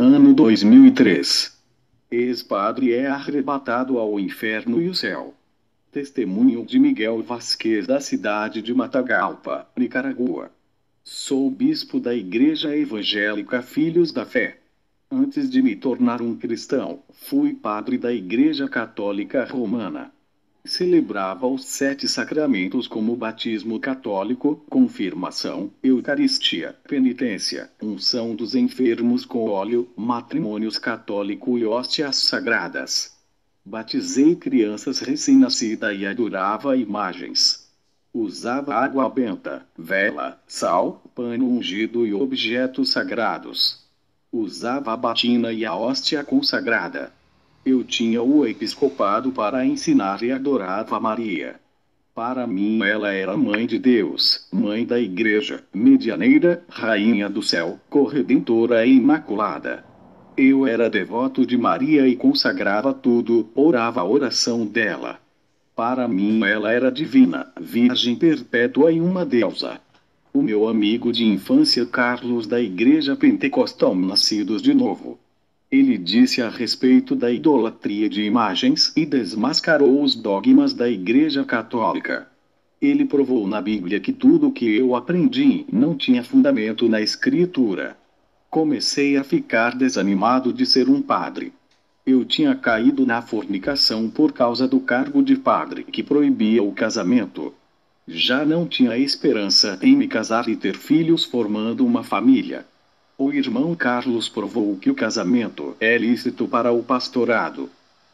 Ano 2003. Ex-padre é arrebatado ao inferno e o céu. Testemunho de Miguel Vasquez, da cidade de Matagalpa, Nicarágua. Sou bispo da Igreja Evangélica Filhos da Fé. Antes de me tornar um cristão, fui padre da Igreja Católica Romana. Celebrava os 7 sacramentos como batismo católico, confirmação, Eucaristia, penitência, unção dos enfermos com óleo, matrimônios católico e hóstias sagradas. Batizei crianças recém-nascidas e adorava imagens. Usava água benta, vela, sal, pano ungido e objetos sagrados. Usava a batina e a hóstia consagrada. Eu tinha o episcopado para ensinar e adorava Maria. Para mim ela era mãe de Deus, mãe da igreja, medianeira, rainha do céu, corredentora e imaculada. Eu era devoto de Maria e consagrava tudo, orava a oração dela. Para mim ela era divina, virgem perpétua e uma deusa. O meu amigo de infância Carlos da Igreja Pentecostal Nascidos de Novo. Ele disse a respeito da idolatria de imagens e desmascarou os dogmas da Igreja Católica. Ele provou na Bíblia que tudo o que eu aprendi não tinha fundamento na Escritura. Comecei a ficar desanimado de ser um padre. Eu tinha caído na fornicação por causa do cargo de padre que proibia o casamento. Já não tinha esperança em me casar e ter filhos formando uma família. O irmão Carlos provou que o casamento é lícito para o pastorado.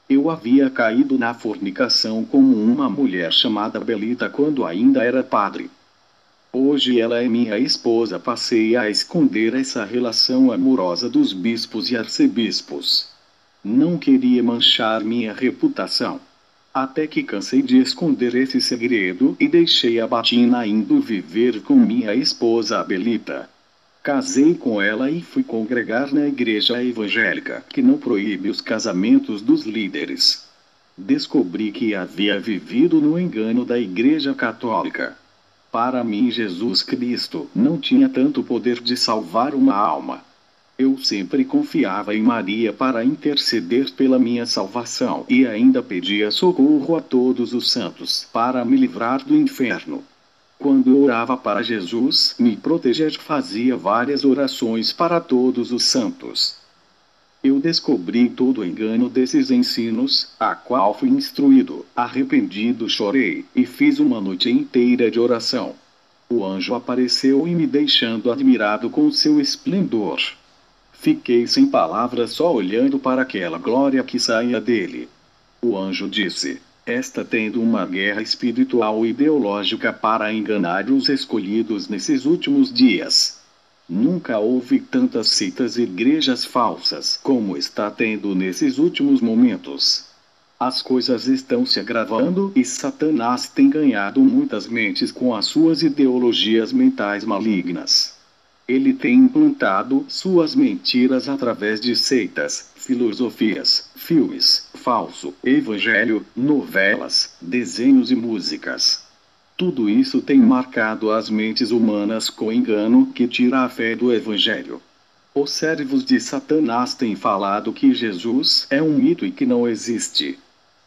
Eu havia caído na fornicação como uma mulher chamada Belita quando ainda era padre. Hoje ela é minha esposa. Passei a esconder essa relação amorosa dos bispos e arcebispos. Não queria manchar minha reputação. Até que cansei de esconder esse segredo e deixei a batina indo viver com minha esposa Belita. Casei com ela e fui congregar na igreja evangélica, que não proíbe os casamentos dos líderes. Descobri que havia vivido no engano da Igreja Católica. Para mim, Jesus Cristo não tinha tanto poder de salvar uma alma. Eu sempre confiava em Maria para interceder pela minha salvação e ainda pedia socorro a todos os santos para me livrar do inferno. Quando orava para Jesus me proteger, fazia várias orações para todos os santos. Eu descobri todo o engano desses ensinos, a qual fui instruído. Arrependido chorei, e fiz uma noite inteira de oração. O anjo apareceu e me deixando admirado com seu esplendor. Fiquei sem palavras só olhando para aquela glória que saía dele. O anjo disse: está tendo uma guerra espiritual e ideológica para enganar os escolhidos nesses últimos dias. Nunca houve tantas seitas e igrejas falsas como está tendo nesses últimos momentos. As coisas estão se agravando e Satanás tem ganhado muitas mentes com as suas ideologias mentais malignas. Ele tem implantado suas mentiras através de seitas, filosofias, filmes, falso, evangelho, novelas, desenhos e músicas. Tudo isso tem marcado as mentes humanas com engano que tira a fé do evangelho. Os servos de Satanás têm falado que Jesus é um mito e que não existe.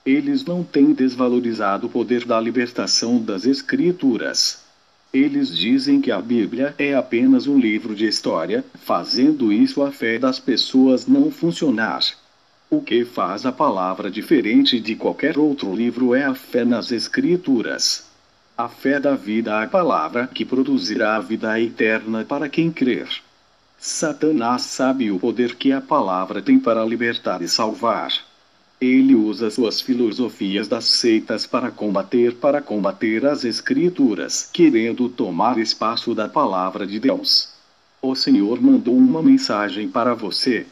Eles não têm desvalorizado o poder da libertação das Escrituras. Eles dizem que a Bíblia é apenas um livro de história, fazendo isso a fé das pessoas não funcionar. O que faz a palavra diferente de qualquer outro livro é a fé nas Escrituras. A fé dá vida à palavra que produzirá a vida eterna para quem crer. Satanás sabe o poder que a palavra tem para libertar e salvar. Ele usa suas filosofias das seitas para combater as Escrituras, querendo tomar espaço da palavra de Deus. O Senhor mandou uma mensagem para você.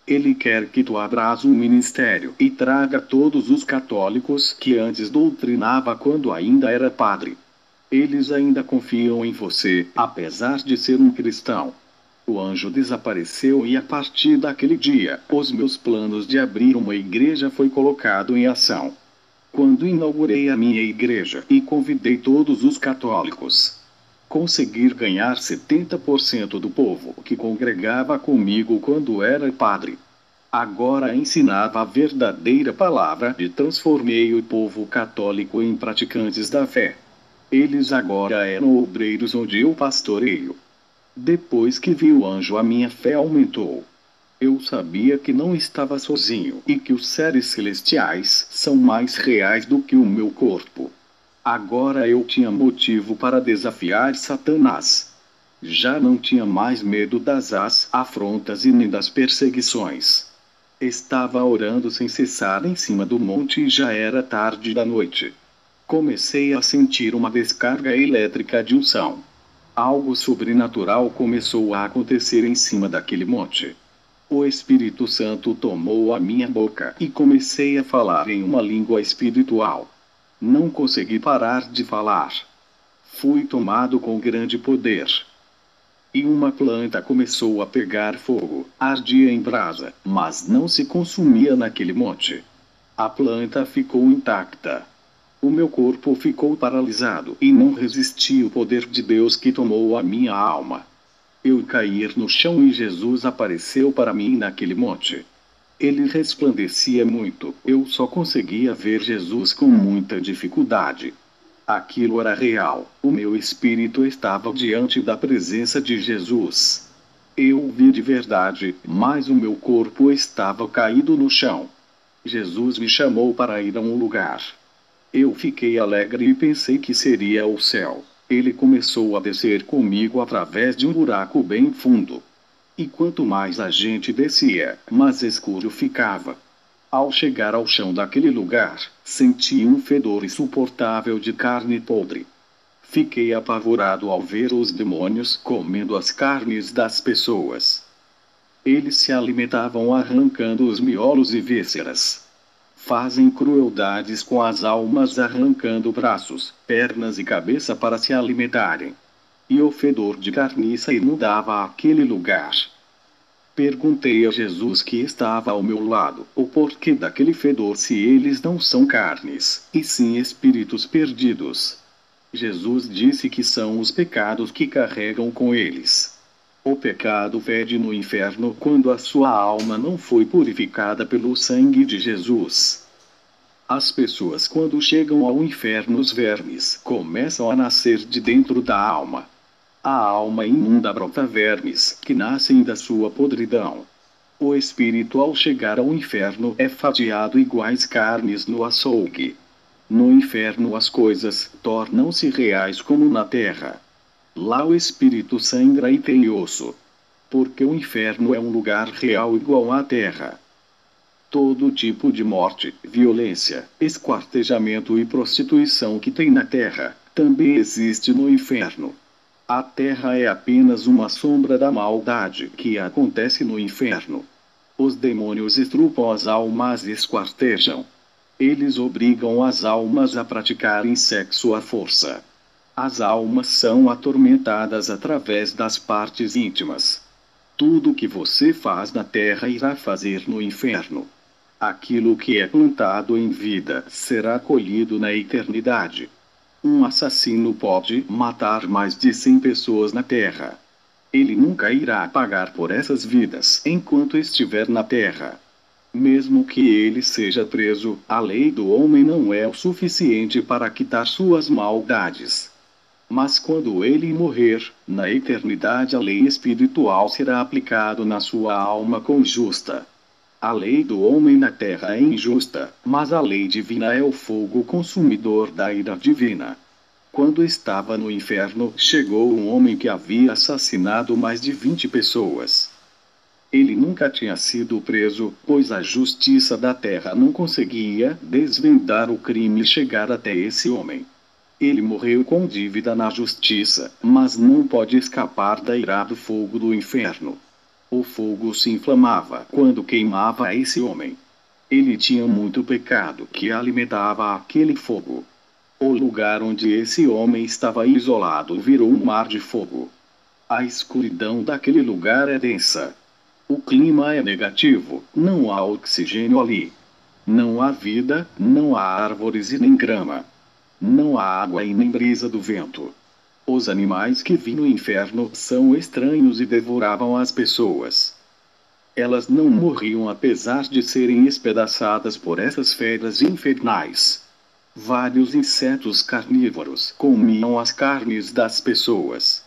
Ele quer que tu abras um ministério e traga todos os católicos que antes doutrinava quando ainda era padre. Eles ainda confiam em você, apesar de ser um cristão. O anjo desapareceu e a partir daquele dia, os meus planos de abrir uma igreja foi colocado em ação. Quando inaugurei a minha igreja e convidei todos os católicos, Conseguir ganhar 70% do povo que congregava comigo quando era padre. Agora ensinava a verdadeira palavra e transformei o povo católico em praticantes da fé. Eles agora eram obreiros onde eu pastoreio. Depois que vi o anjo, a minha fé aumentou. Eu sabia que não estava sozinho e que os seres celestiais são mais reais do que o meu corpo. Agora eu tinha motivo para desafiar Satanás. Já não tinha mais medo das afrontas e nem das perseguições. Estava orando sem cessar em cima do monte e já era tarde da noite. Comecei a sentir uma descarga elétrica de unção. Algo sobrenatural começou a acontecer em cima daquele monte. O Espírito Santo tomou a minha boca e comecei a falar em uma língua espiritual. Não consegui parar de falar. Fui tomado com grande poder. E uma planta começou a pegar fogo, ardia em brasa, mas não se consumia naquele monte. A planta ficou intacta. O meu corpo ficou paralisado e não resisti ao poder de Deus que tomou a minha alma. Eu caí no chão e Jesus apareceu para mim naquele monte. Ele resplandecia muito, eu só conseguia ver Jesus com muita dificuldade. Aquilo era real, o meu espírito estava diante da presença de Jesus. Eu o vi de verdade, mas o meu corpo estava caído no chão. Jesus me chamou para ir a um lugar. Eu fiquei alegre e pensei que seria o céu. Ele começou a descer comigo através de um buraco bem fundo. E quanto mais a gente descia, mais escuro ficava. Ao chegar ao chão daquele lugar, senti um fedor insuportável de carne podre. Fiquei apavorado ao ver os demônios comendo as carnes das pessoas. Eles se alimentavam arrancando os miolos e vísceras. Fazem crueldades com as almas arrancando braços, pernas e cabeça para se alimentarem. E o fedor de carniça inundava aquele lugar. Perguntei a Jesus que estava ao meu lado, o porquê daquele fedor se eles não são carnes, e sim espíritos perdidos. Jesus disse que são os pecados que carregam com eles. O pecado fede no inferno quando a sua alma não foi purificada pelo sangue de Jesus. As pessoas, quando chegam ao inferno, os vermes começam a nascer de dentro da alma. A alma imunda brota vermes, que nascem da sua podridão. O espírito, ao chegar ao inferno, é fatiado iguais carnes no açougue. No inferno as coisas tornam-se reais como na terra. Lá o espírito sangra e tem osso. Porque o inferno é um lugar real igual à terra. Todo tipo de morte, violência, esquartejamento e prostituição que tem na terra, também existe no inferno. A terra é apenas uma sombra da maldade que acontece no inferno. Os demônios estrupam as almas e esquartejam. Eles obrigam as almas a praticarem sexo à força. As almas são atormentadas através das partes íntimas. Tudo que você faz na terra irá fazer no inferno. Aquilo que é plantado em vida será colhido na eternidade. Um assassino pode matar mais de 100 pessoas na terra. Ele nunca irá pagar por essas vidas enquanto estiver na terra. Mesmo que ele seja preso, a lei do homem não é o suficiente para quitar suas maldades. Mas quando ele morrer, na eternidade a lei espiritual será aplicada na sua alma com justa. A lei do homem na terra é injusta, mas a lei divina é o fogo consumidor da ira divina. Quando estava no inferno, chegou um homem que havia assassinado mais de 20 pessoas. Ele nunca tinha sido preso, pois a justiça da terra não conseguia desvendar o crime e chegar até esse homem. Ele morreu com dívida na justiça, mas não pode escapar da ira do fogo do inferno. O fogo se inflamava quando queimava esse homem. Ele tinha muito pecado que alimentava aquele fogo. O lugar onde esse homem estava isolado virou um mar de fogo. A escuridão daquele lugar é densa. O clima é negativo, não há oxigênio ali. Não há vida, não há árvores e nem grama. Não há água e nem brisa do vento. Os animais que vi no inferno são estranhos e devoravam as pessoas. Elas não morriam apesar de serem espedaçadas por essas feras infernais. Vários insetos carnívoros comiam as carnes das pessoas.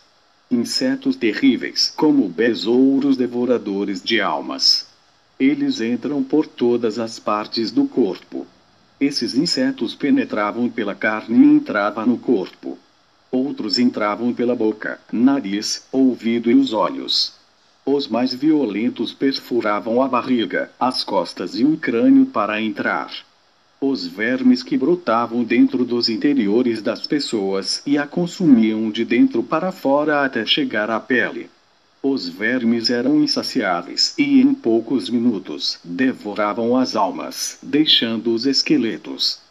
Insetos terríveis, como besouros devoradores de almas. Eles entram por todas as partes do corpo. Esses insetos penetravam pela carne e entravam no corpo. Outros entravam pela boca, nariz, ouvido e os olhos. Os mais violentos perfuravam a barriga, as costas e o crânio para entrar. Os vermes que brotavam dentro dos interiores das pessoas e a consumiam de dentro para fora até chegar à pele. Os vermes eram insaciáveis e em poucos minutos devoravam as almas, deixando os esqueletos.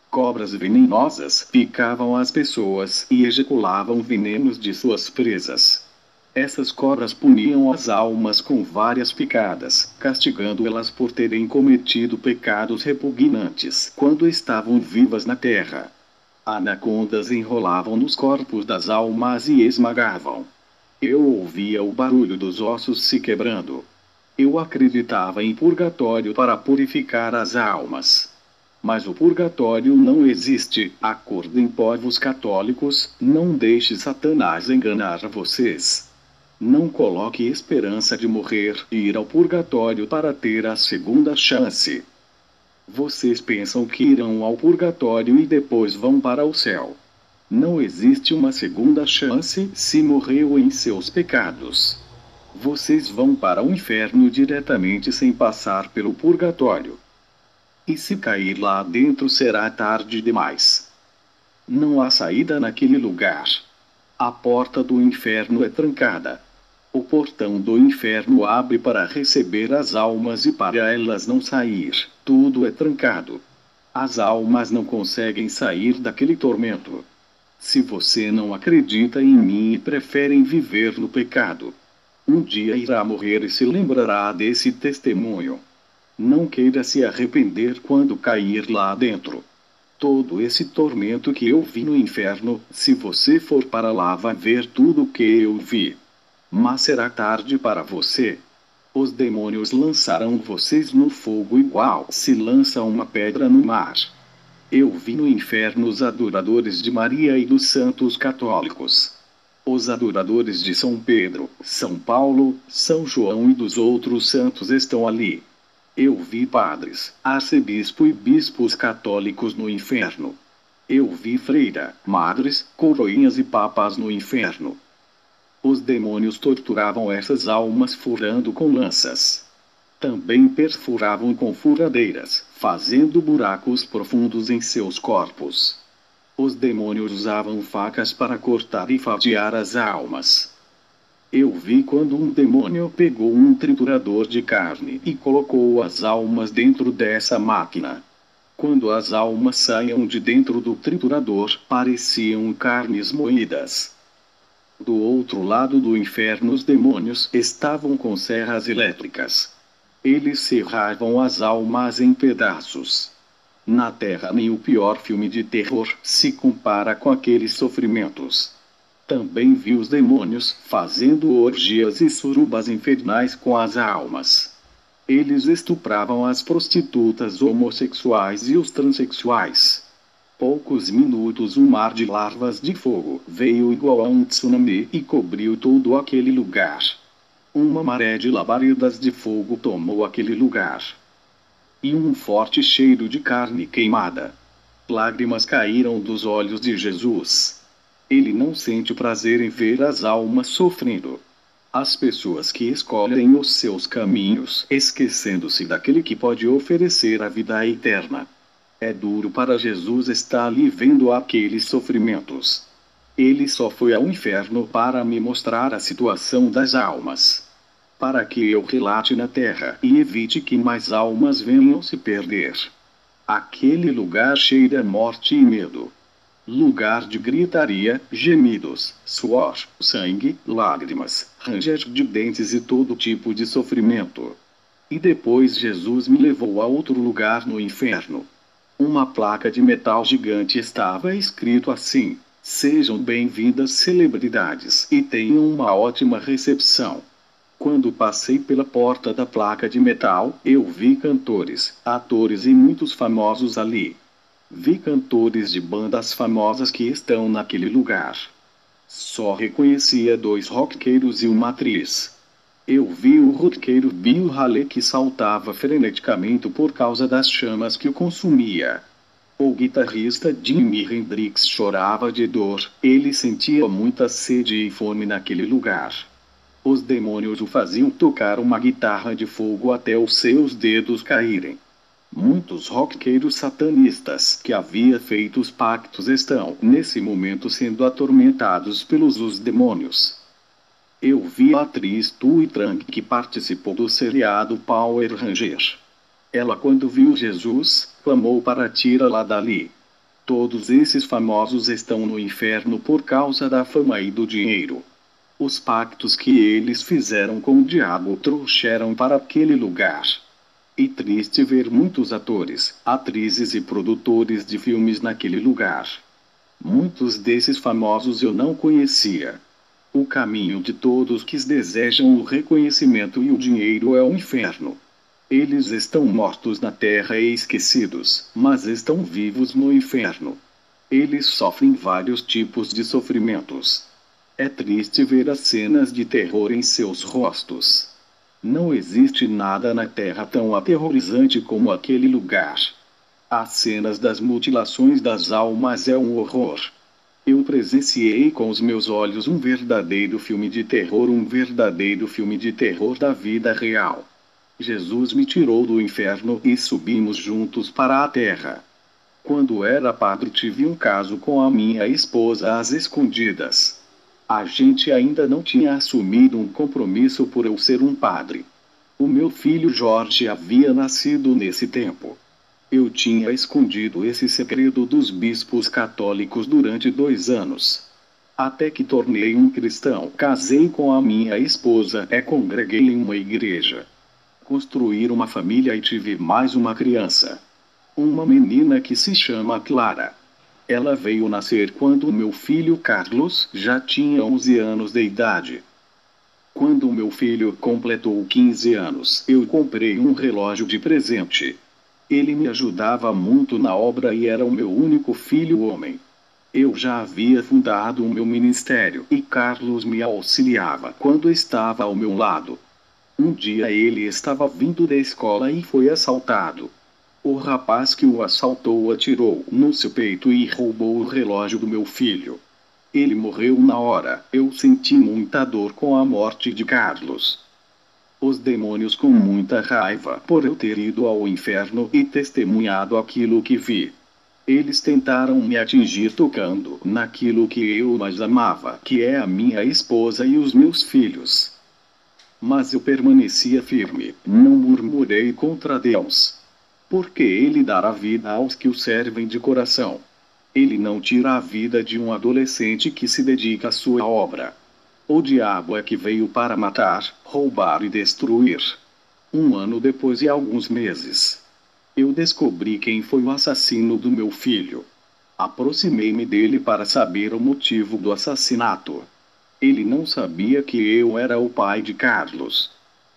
Cobras venenosas picavam as pessoas e ejaculavam venenos de suas presas. Essas cobras puniam as almas com várias picadas, castigando-elas por terem cometido pecados repugnantes quando estavam vivas na terra. Anacondas enrolavam nos corpos das almas e esmagavam. Eu ouvia o barulho dos ossos se quebrando. Eu acreditava em purgatório para purificar as almas. Mas o purgatório não existe, acordem povos católicos, não deixe Satanás enganar vocês. Não coloque esperança de morrer e ir ao purgatório para ter a segunda chance. Vocês pensam que irão ao purgatório e depois vão para o céu. Não existe uma segunda chance se morreu em seus pecados. Vocês vão para o inferno diretamente sem passar pelo purgatório. E se cair lá dentro será tarde demais. Não há saída naquele lugar. A porta do inferno é trancada. O portão do inferno abre para receber as almas e para elas não sair. Tudo é trancado. As almas não conseguem sair daquele tormento. Se você não acredita em mim e preferem viver no pecado, um dia irá morrer e se lembrará desse testemunho. Não queira se arrepender quando cair lá dentro. Todo esse tormento que eu vi no inferno, se você for para lá vai ver tudo o que eu vi. Mas será tarde para você. Os demônios lançarão vocês no fogo igual se lança uma pedra no mar. Eu vi no inferno os adoradores de Maria e dos santos católicos. Os adoradores de São Pedro, São Paulo, São João e dos outros santos estão ali. Eu vi padres, arcebispo e bispos católicos no inferno. Eu vi freira, madres, coroinhas e papas no inferno. Os demônios torturavam essas almas furando com lanças. Também perfuravam com furadeiras, fazendo buracos profundos em seus corpos. Os demônios usavam facas para cortar e fatiar as almas. Eu vi quando um demônio pegou um triturador de carne e colocou as almas dentro dessa máquina. Quando as almas saíam de dentro do triturador, pareciam carnes moídas. Do outro lado do inferno os demônios estavam com serras elétricas. Eles serravam as almas em pedaços. Na Terra nem o pior filme de terror se compara com aqueles sofrimentos. Também vi os demônios fazendo orgias e surubas infernais com as almas. Eles estupravam as prostitutas homossexuais e os transexuais. Poucos minutos um mar de larvas de fogo veio igual a um tsunami e cobriu todo aquele lugar. Uma maré de labaredas de fogo tomou aquele lugar. E um forte cheiro de carne queimada. Lágrimas caíram dos olhos de Jesus. Ele não sente prazer em ver as almas sofrendo. As pessoas que escolhem os seus caminhos, esquecendo-se daquele que pode oferecer a vida eterna. É duro para Jesus estar ali vendo aqueles sofrimentos. Ele só foi ao inferno para me mostrar a situação das almas. Para que eu relate na terra e evite que mais almas venham se perder. Aquele lugar cheira morte e medo. Lugar de gritaria, gemidos, suor, sangue, lágrimas, ranger de dentes e todo tipo de sofrimento. E depois Jesus me levou a outro lugar no inferno. Uma placa de metal gigante estava escrito assim: Sejam bem-vindas celebridades e tenham uma ótima recepção. Quando passei pela porta da placa de metal, eu vi cantores, atores e muitos famosos ali. Vi cantores de bandas famosas que estão naquele lugar. Só reconhecia dois roqueiros e uma atriz. Eu vi o roqueiro Bill Haley que saltava freneticamente por causa das chamas que o consumia. O guitarrista Jimi Hendrix chorava de dor, ele sentia muita sede e fome naquele lugar. Os demônios o faziam tocar uma guitarra de fogo até os seus dedos caírem. Muitos roqueiros satanistas que havia feito os pactos estão, nesse momento, sendo atormentados pelos os demônios. Eu vi a atriz Tui Trang que participou do seriado Power Ranger. Ela, quando viu Jesus, clamou para tirá-la dali. Todos esses famosos estão no inferno por causa da fama e do dinheiro. Os pactos que eles fizeram com o diabo trouxeram para aquele lugar. E triste ver muitos atores, atrizes e produtores de filmes naquele lugar. Muitos desses famosos eu não conhecia. O caminho de todos que desejam o reconhecimento e o dinheiro é o inferno. Eles estão mortos na terra e esquecidos, mas estão vivos no inferno. Eles sofrem vários tipos de sofrimentos. É triste ver as cenas de terror em seus rostos. Não existe nada na terra tão aterrorizante como aquele lugar. As cenas das mutilações das almas é um horror. Eu presenciei com os meus olhos um verdadeiro filme de terror, um verdadeiro filme de terror da vida real. Jesus me tirou do inferno e subimos juntos para a terra. Quando era padre, tive um caso com a minha esposa às escondidas. A gente ainda não tinha assumido um compromisso por eu ser um padre. O meu filho Jorge havia nascido nesse tempo. Eu tinha escondido esse segredo dos bispos católicos durante 2 anos. Até que tornei um cristão, casei com a minha esposa e congreguei em uma igreja. Construir uma família e tive mais uma criança. Uma menina que se chama Clara. Ela veio nascer quando meu filho Carlos já tinha 11 anos de idade. Quando meu filho completou 15 anos, eu comprei um relógio de presente. Ele me ajudava muito na obra e era o meu único filho homem. Eu já havia fundado o meu ministério e Carlos me auxiliava quando estava ao meu lado. Um dia ele estava vindo da escola e foi assaltado. O rapaz que o assaltou atirou no seu peito e roubou o relógio do meu filho. Ele morreu na hora. Eu senti muita dor com a morte de Carlos. Os demônios, com muita raiva por eu ter ido ao inferno e testemunhado aquilo que vi. Eles tentaram me atingir tocando naquilo que eu mais amava, que é a minha esposa e os meus filhos. Mas eu permanecia firme, não murmurei contra Deus. Porque Ele dará vida aos que o servem de coração. Ele não tira a vida de um adolescente que se dedica à sua obra. O diabo é que veio para matar, roubar e destruir. 1 ano depois e alguns meses, eu descobri quem foi o assassino do meu filho. Aproximei-me dele para saber o motivo do assassinato. Ele não sabia que eu era o pai de Carlos.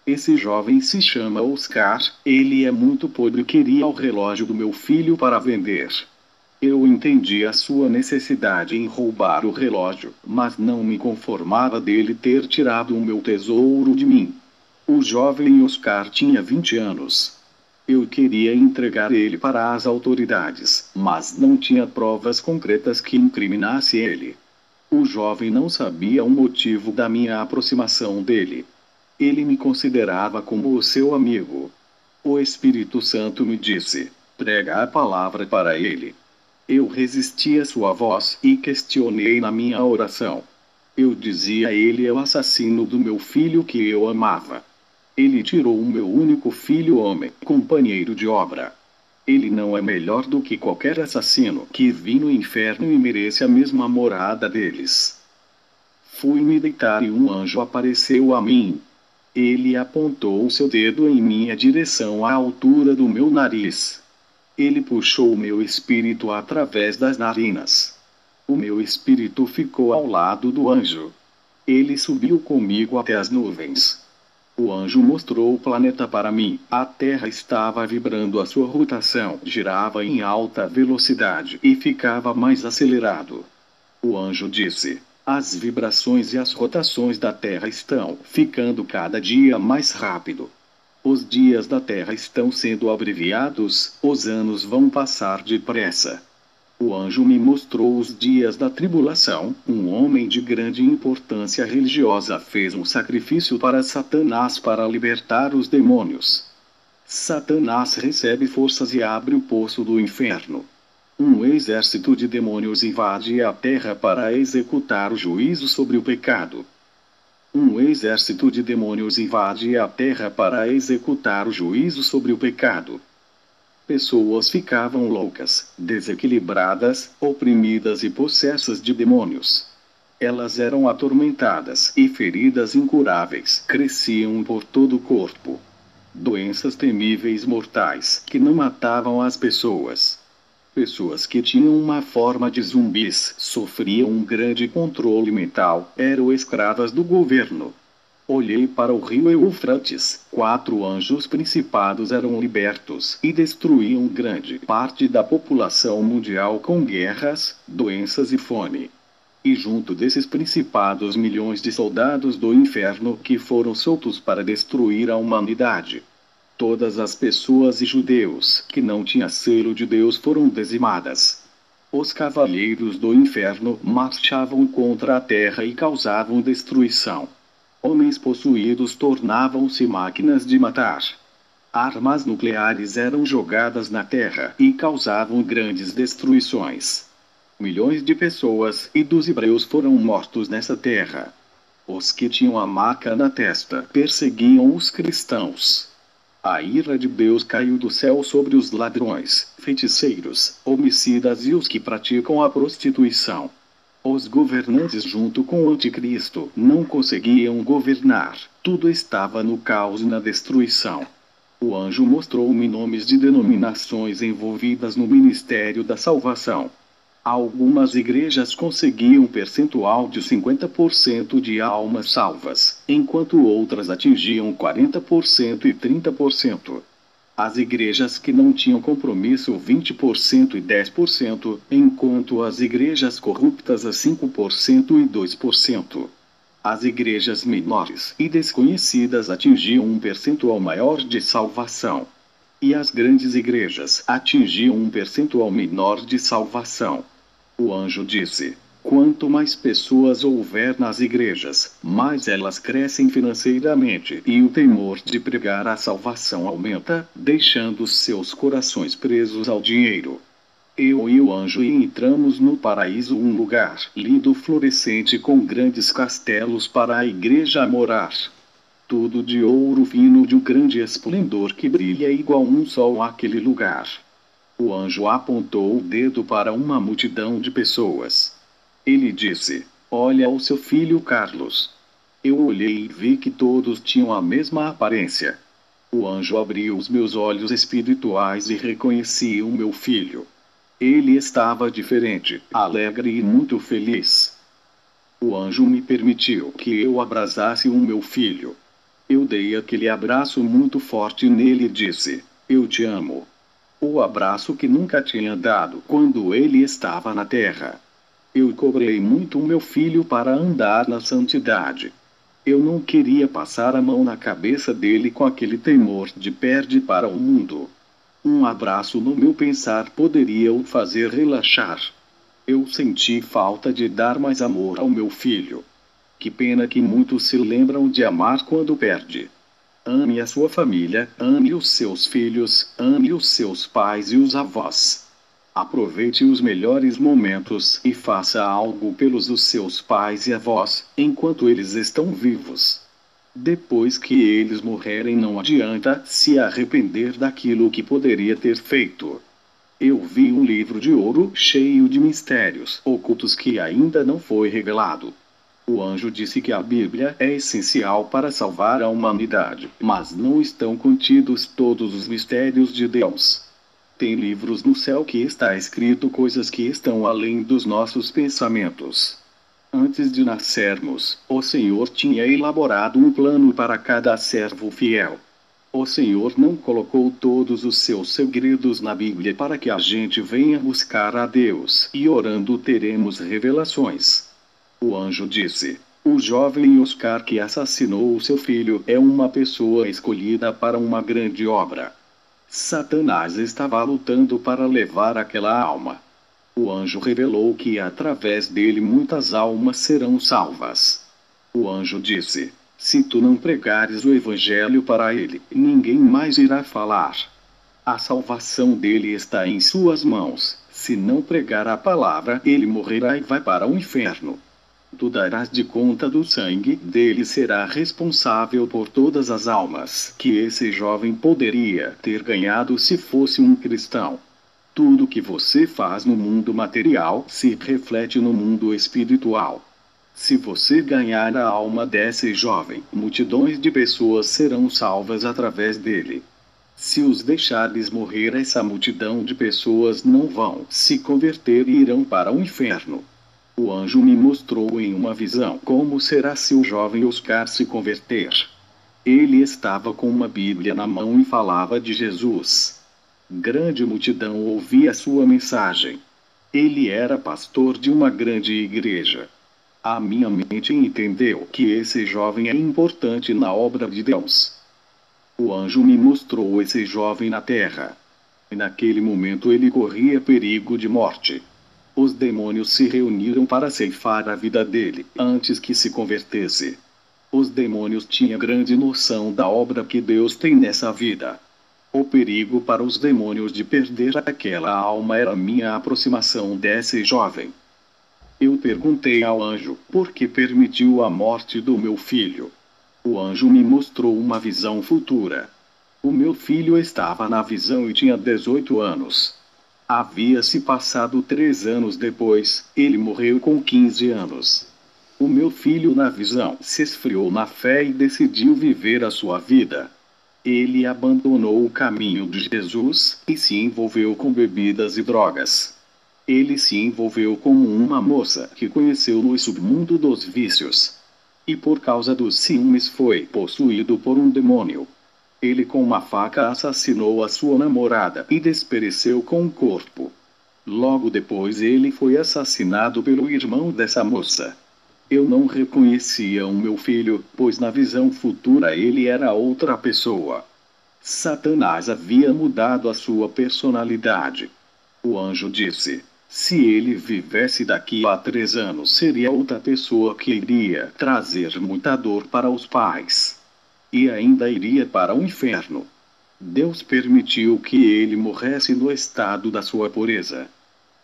Esse jovem se chama Oscar, ele é muito pobre e queria o relógio do meu filho para vender. Eu entendi a sua necessidade em roubar o relógio, mas não me conformava dele ter tirado o meu tesouro de mim. O jovem Oscar tinha 20 anos. Eu queria entregar ele para as autoridades, mas não tinha provas concretas que incriminasse ele. O jovem não sabia o motivo da minha aproximação dele. Ele me considerava como o seu amigo. O Espírito Santo me disse: prega a palavra para ele. Eu resisti à sua voz e questionei na minha oração. Eu dizia: ele é o assassino do meu filho que eu amava. Ele tirou o meu único filho homem, companheiro de obra. Ele não é melhor do que qualquer assassino que vi no inferno e merece a mesma morada deles. Fui me deitar e um anjo apareceu a mim. Ele apontou seu dedo em minha direção à altura do meu nariz. Ele puxou meu espírito através das narinas. O meu espírito ficou ao lado do anjo. Ele subiu comigo até as nuvens. O anjo mostrou o planeta para mim. A Terra estava vibrando, a sua rotação girava em alta velocidade e ficava mais acelerado. O anjo disse: as vibrações e as rotações da Terra estão ficando cada dia mais rápido. Os dias da Terra estão sendo abreviados, os anos vão passar depressa. O anjo me mostrou os dias da tribulação. Um homem de grande importância religiosa fez um sacrifício para Satanás para libertar os demônios. Satanás recebe forças e abre o poço do inferno. Um exército de demônios invade a terra para executar o juízo sobre o pecado. Um exército de demônios invade a terra para executar o juízo sobre o pecado. Pessoas ficavam loucas, desequilibradas, oprimidas e possessas de demônios. Elas eram atormentadas e feridas incuráveis cresciam por todo o corpo. Doenças temíveis mortais que não matavam as pessoas. Pessoas que tinham uma forma de zumbis sofriam um grande controle mental, eram escravas do governo. Olhei para o rio Eufrates. 4 anjos principados eram libertos e destruíam grande parte da população mundial com guerras, doenças e fome. E junto desses principados milhões de soldados do inferno que foram soltos para destruir a humanidade. Todas as pessoas e judeus que não tinham selo de Deus foram dizimadas. Os cavaleiros do inferno marchavam contra a terra e causavam destruição. Homens possuídos tornavam-se máquinas de matar. Armas nucleares eram jogadas na terra e causavam grandes destruições. Milhões de pessoas e dos hebreus foram mortos nessa terra. Os que tinham a marca na testa perseguiam os cristãos. A ira de Deus caiu do céu sobre os ladrões, feiticeiros, homicidas e os que praticam a prostituição. Os governantes junto com o anticristo não conseguiam governar. Tudo estava no caos e na destruição. O anjo mostrou-me nomes de denominações envolvidas no ministério da salvação. Algumas igrejas conseguiam um percentual de 50% de almas salvas, enquanto outras atingiam 40% e 30%. As igrejas que não tinham compromisso 20% e 10%, enquanto as igrejas corruptas a 5% e 2%. As igrejas menores e desconhecidas atingiam um percentual maior de salvação. E as grandes igrejas atingiam um percentual menor de salvação. O anjo disse: quanto mais pessoas houver nas igrejas, mais elas crescem financeiramente e o temor de pregar a salvação aumenta, deixando seus corações presos ao dinheiro. Eu e o anjo entramos no paraíso, um lugar lindo, florescente, com grandes castelos para a igreja morar. Tudo de ouro fino, de um grande esplendor que brilha igual um sol àquele lugar. O anjo apontou o dedo para uma multidão de pessoas. Ele disse: olha o seu filho Carlos. Eu olhei e vi que todos tinham a mesma aparência. O anjo abriu os meus olhos espirituais e reconheci o meu filho. Ele estava diferente, alegre e muito feliz. O anjo me permitiu que eu abraçasse o meu filho. Eu dei aquele abraço muito forte nele e disse: eu te amo. O abraço que nunca tinha dado quando ele estava na terra. Eu cobrei muito o meu filho para andar na santidade. Eu não queria passar a mão na cabeça dele com aquele temor de perde para o mundo. Um abraço no meu pensar poderia o fazer relaxar. Eu senti falta de dar mais amor ao meu filho. Que pena que muitos se lembram de amar quando perde. Ame a sua família, ame os seus filhos, ame os seus pais e os avós. Aproveite os melhores momentos e faça algo pelos os seus pais e avós, enquanto eles estão vivos. Depois que eles morrerem, não adianta se arrepender daquilo que poderia ter feito. Eu vi um livro de ouro cheio de mistérios ocultos que ainda não foi revelado. O anjo disse que a Bíblia é essencial para salvar a humanidade, mas não estão contidos todos os mistérios de Deus. Tem livros no céu que está escrito coisas que estão além dos nossos pensamentos. Antes de nascermos, o Senhor tinha elaborado um plano para cada servo fiel. O Senhor não colocou todos os seus segredos na Bíblia para que a gente venha buscar a Deus e orando teremos revelações. O anjo disse: o jovem Oscar que assassinou seu filho é uma pessoa escolhida para uma grande obra. Satanás estava lutando para levar aquela alma. O anjo revelou que através dele muitas almas serão salvas. O anjo disse: se tu não pregares o evangelho para ele, ninguém mais irá falar. A salvação dele está em suas mãos. Se não pregar a palavra, ele morrerá e vai para o inferno. Tu darás de conta do sangue dele, será responsável por todas as almas que esse jovem poderia ter ganhado se fosse um cristão. Tudo que você faz no mundo material se reflete no mundo espiritual. Se você ganhar a alma desse jovem, multidões de pessoas serão salvas através dele. Se os deixares morrer, essa multidão de pessoas não vão se converter e irão para o inferno. O anjo me mostrou em uma visão como será se o jovem Oscar se converter. Ele estava com uma Bíblia na mão e falava de Jesus. Grande multidão ouvia sua mensagem. Ele era pastor de uma grande igreja. A minha mente entendeu que esse jovem é importante na obra de Deus. O anjo me mostrou esse jovem na terra. E naquele momento ele corria perigo de morte. Os demônios se reuniram para ceifar a vida dele, antes que se convertesse. Os demônios tinham grande noção da obra que Deus tem nessa vida. O perigo para os demônios de perder aquela alma era a minha aproximação desse jovem. Eu perguntei ao anjo, por que permitiu a morte do meu filho? O anjo me mostrou uma visão futura. O meu filho estava na visão e tinha 18 anos. Havia-se passado 3 anos depois, ele morreu com 15 anos. O meu filho na visão se esfriou na fé e decidiu viver a sua vida. Ele abandonou o caminho de Jesus e se envolveu com bebidas e drogas. Ele se envolveu como uma moça que conheceu no submundo dos vícios. E por causa dos ciúmes foi possuído por um demônio. Ele com uma faca assassinou a sua namorada e despereceu com o corpo. Logo depois ele foi assassinado pelo irmão dessa moça. Eu não reconhecia o meu filho, pois na visão futura ele era outra pessoa. Satanás havia mudado a sua personalidade. O anjo disse: se ele vivesse daqui a 3 anos, seria outra pessoa que iria trazer muita dor para os pais. E ainda iria para o inferno. Deus permitiu que ele morresse no estado da sua pureza.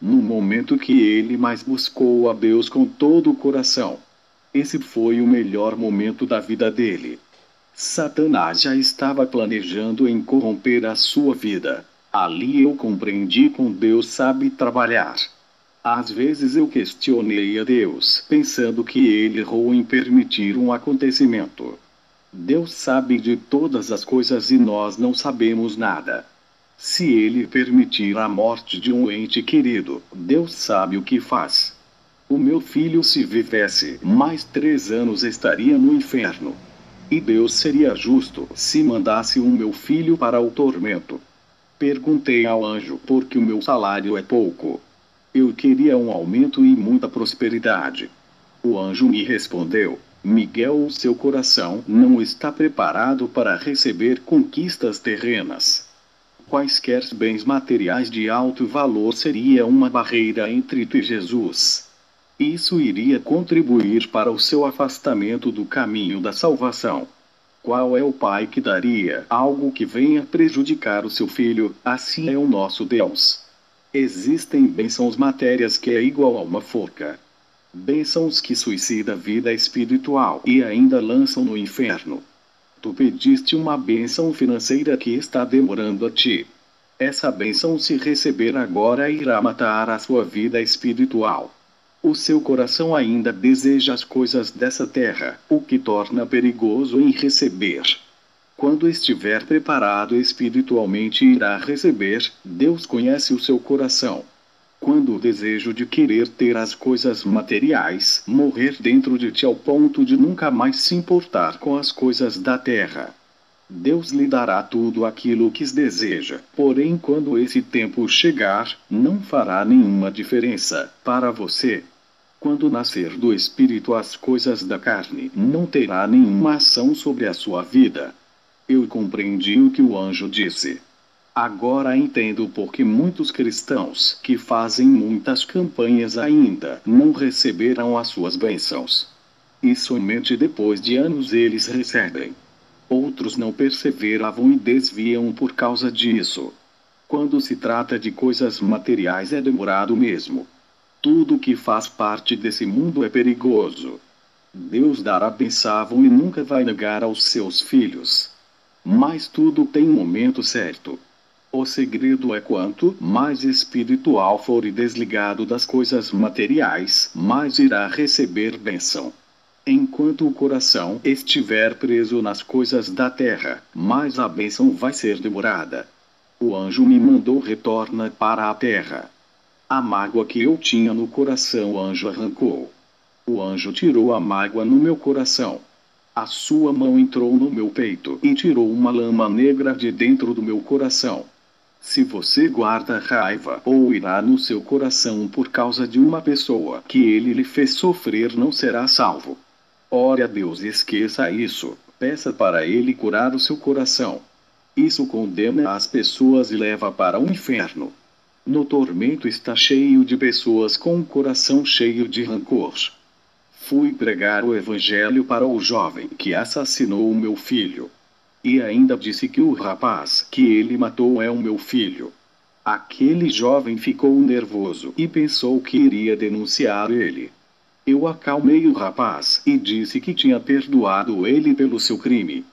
No momento que ele mais buscou a Deus com todo o coração. Esse foi o melhor momento da vida dele. Satanás já estava planejando em corromper a sua vida. Ali eu compreendi como Deus sabe trabalhar. Às vezes eu questionei a Deus, pensando que ele errou em permitir um acontecimento. Deus sabe de todas as coisas e nós não sabemos nada. Se ele permitir a morte de um ente querido, Deus sabe o que faz. O meu filho, se vivesse mais 3 anos, estaria no inferno. E Deus seria justo se mandasse o meu filho para o tormento. Perguntei ao anjo por que o meu salário é pouco. Eu queria um aumento e muita prosperidade. O anjo me respondeu: Miguel, o seu coração não está preparado para receber conquistas terrenas. Quaisquer bens materiais de alto valor seria uma barreira entre tu e Jesus. Isso iria contribuir para o seu afastamento do caminho da salvação. Qual é o pai que daria algo que venha prejudicar o seu filho? Assim é o nosso Deus. Existem bênçãos matérias que é igual a uma forca. Bênçãos que suicida a vida espiritual e ainda lançam no inferno. Tu pediste uma bênção financeira que está demorando a ti. Essa bênção, se receber agora, irá matar a sua vida espiritual. O seu coração ainda deseja as coisas dessa terra, o que torna perigoso em receber. Quando estiver preparado espiritualmente, irá receber. Deus conhece o seu coração. Quando o desejo de querer ter as coisas materiais morrer dentro de ti ao ponto de nunca mais se importar com as coisas da terra, Deus lhe dará tudo aquilo que deseja. Porém, quando esse tempo chegar, não fará nenhuma diferença para você. Quando nascer do Espírito, as coisas da carne não terá nenhuma ação sobre a sua vida. Eu compreendi o que o anjo disse. Agora entendo por que muitos cristãos que fazem muitas campanhas ainda não receberam as suas bênçãos. E somente depois de anos eles recebem. Outros não perseveravam e desviam por causa disso. Quando se trata de coisas materiais é demorado mesmo. Tudo que faz parte desse mundo é perigoso. Deus dará bênção e nunca vai negar aos seus filhos. Mas tudo tem um momento certo. O segredo é quanto mais espiritual for e desligado das coisas materiais, mais irá receber bênção. Enquanto o coração estiver preso nas coisas da terra, mais a bênção vai ser demorada. O anjo me mandou retorna para a terra. A mágoa que eu tinha no coração o anjo arrancou. O anjo tirou a mágoa no meu coração. A sua mão entrou no meu peito e tirou uma lama negra de dentro do meu coração. Se você guarda raiva ou irá no seu coração por causa de uma pessoa que ele lhe fez sofrer, não será salvo. Ore a Deus e esqueça isso. Peça para Ele curar o seu coração. Isso condena as pessoas e leva para o inferno. No tormento está cheio de pessoas com o coração cheio de rancor. Fui pregar o evangelho para o jovem que assassinou o meu filho. E ainda disse que o rapaz que ele matou é o meu filho. Aquele jovem ficou nervoso e pensou que iria denunciar ele. Eu acalmei o rapaz e disse que tinha perdoado ele pelo seu crime.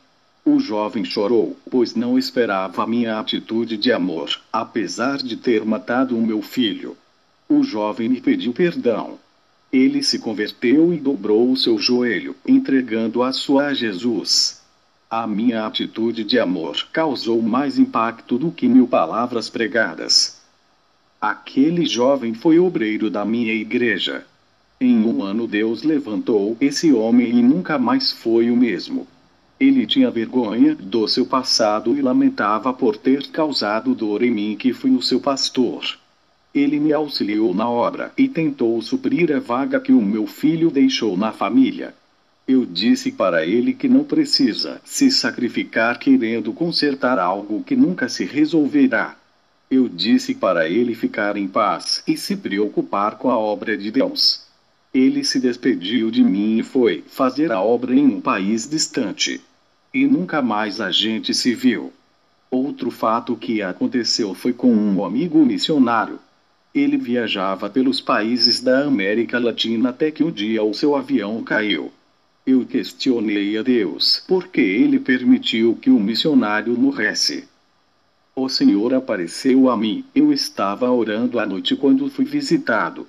O jovem chorou, pois não esperava minha atitude de amor, apesar de ter matado o meu filho. O jovem me pediu perdão. Ele se converteu e dobrou o seu joelho, entregando a sua a Jesus. A minha atitude de amor causou mais impacto do que 1000 palavras pregadas. Aquele jovem foi obreiro da minha igreja. Em um ano Deus levantou esse homem e nunca mais foi o mesmo. Ele tinha vergonha do seu passado e lamentava por ter causado dor em mim que fui o seu pastor. Ele me auxiliou na obra e tentou suprir a vaga que o meu filho deixou na família. Eu disse para ele que não precisa se sacrificar querendo consertar algo que nunca se resolverá. Eu disse para ele ficar em paz e se preocupar com a obra de Deus. Ele se despediu de mim e foi fazer a obra em um país distante. E nunca mais a gente se viu. Outro fato que aconteceu foi com um amigo missionário. Ele viajava pelos países da América Latina até que um dia o seu avião caiu. Eu questionei a Deus por que ele permitiu que o missionário morresse. O Senhor apareceu a mim. Eu estava orando à noite quando fui visitado.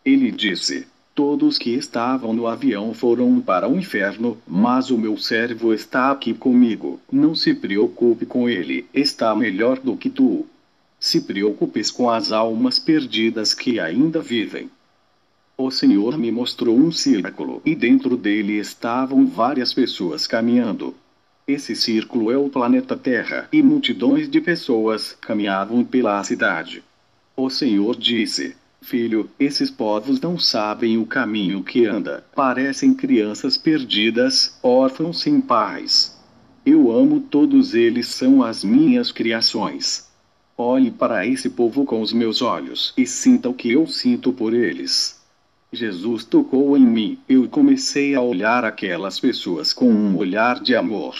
Ele disse: todos que estavam no avião foram para o inferno, mas o meu servo está aqui comigo. Não se preocupe com ele, está melhor do que tu. Se preocupes com as almas perdidas que ainda vivem. O Senhor me mostrou um círculo, e dentro dele estavam várias pessoas caminhando. Esse círculo é o planeta Terra, e multidões de pessoas caminhavam pela cidade. O Senhor disse: filho, esses povos não sabem o caminho que anda, parecem crianças perdidas, órfãos sem pais. Eu amo todos eles, são as minhas criações. Olhe para esse povo com os meus olhos e sinta o que eu sinto por eles. Jesus tocou em mim, eu comecei a olhar aquelas pessoas com um olhar de amor.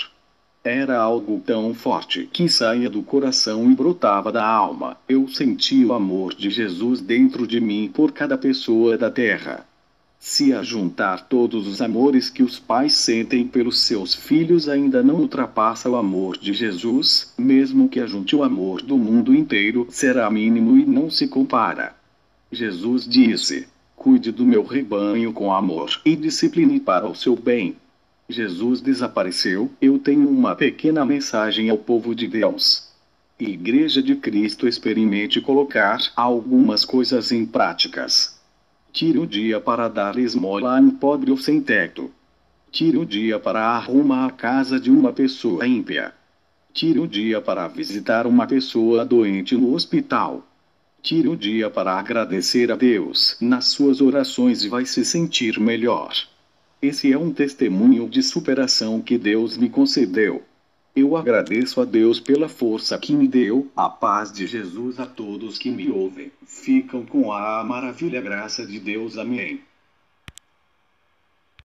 Era algo tão forte que saía do coração e brotava da alma. Eu senti o amor de Jesus dentro de mim por cada pessoa da terra. Se a juntar todos os amores que os pais sentem pelos seus filhos ainda não ultrapassa o amor de Jesus, mesmo que ajunte o amor do mundo inteiro, será mínimo e não se compara. Jesus disse: cuide do meu rebanho com amor e discipline para o seu bem. Jesus desapareceu. Eu tenho uma pequena mensagem ao povo de Deus. Igreja de Cristo, experimente colocar algumas coisas em práticas. Tire um dia para dar esmola a um pobre ou sem teto. Tire um dia para arrumar a casa de uma pessoa ímpia. Tire um dia para visitar uma pessoa doente no hospital. Tire um dia para agradecer a Deus nas suas orações e vai se sentir melhor. Esse é um testemunho de superação que Deus me concedeu. Eu agradeço a Deus pela força que me deu. A paz de Jesus a todos que me ouvem. Ficam com a maravilha graça de Deus. Amém.